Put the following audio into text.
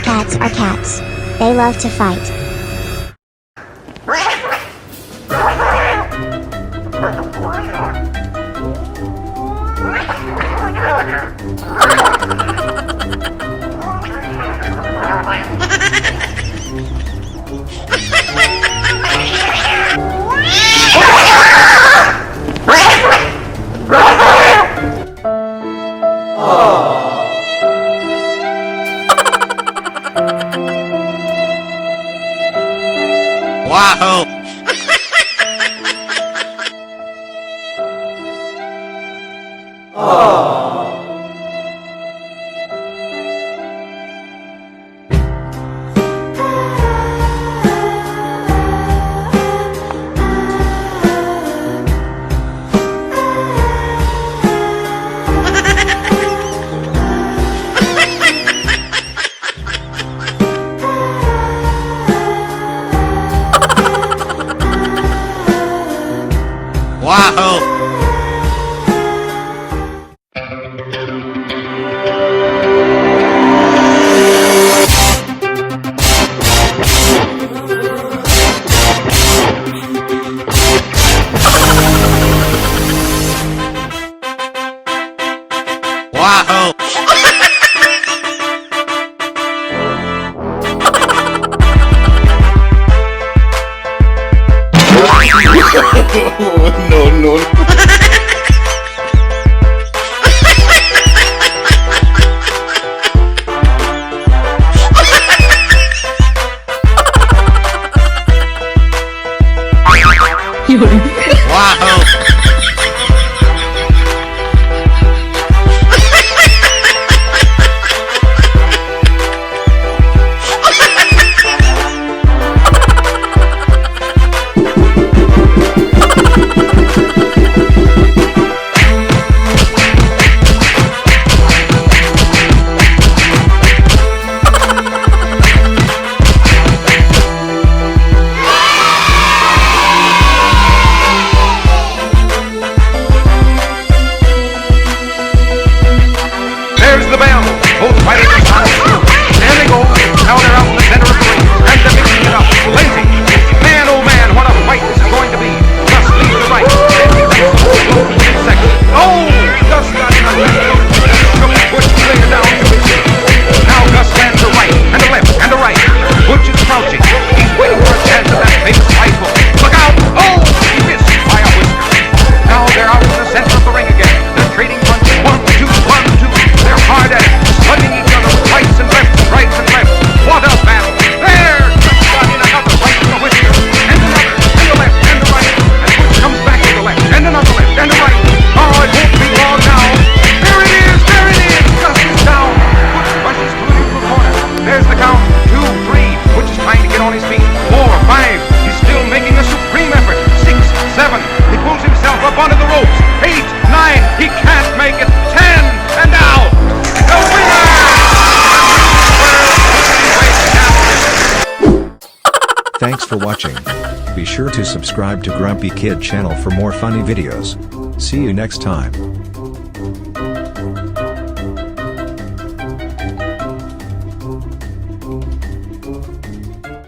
Cats are cats. They love to fight. Wow! Wow! Wow! No. Wow! There's the bell. Both fighters are on the field. There they go. Now they're out in the center of the ring. And they're mixing it up. Lazy. Man, oh man, what a fight this is going to be. Gus leads the right. Then he takes the whole in second. Oh, Gus got in the left. Butch clear down to his feet. Now Gus lands the right, and the left, and the right. Butch is crouching. He's waiting for a chance at that famous rifle. Look out. Oh, he missed by a whisker. Now they're out in the center of the ring again. They're trading punches. 1, 2, 1, 2. They're hard at it, slugging each other with rights and lefts, rights and lefts. What a battle! There! Butch got in another right to the whisker, and another, and the left, and the right. And Butch comes back to the left, and another left, and the right. Oh, it won't be long now. There it is! There it is! Gus is down. Butch rushes through into the corner. There's the count. 2, 3. Butch is trying to get on his feet. 4, 5. He's still making a supreme effort. 6, 7. He pulls himself up onto the ropes. 8, 9. He can't make it. 10. And now, the winner! Thanks for watching. Be sure to subscribe to Grumpy Kid channel for more funny videos. See you next time.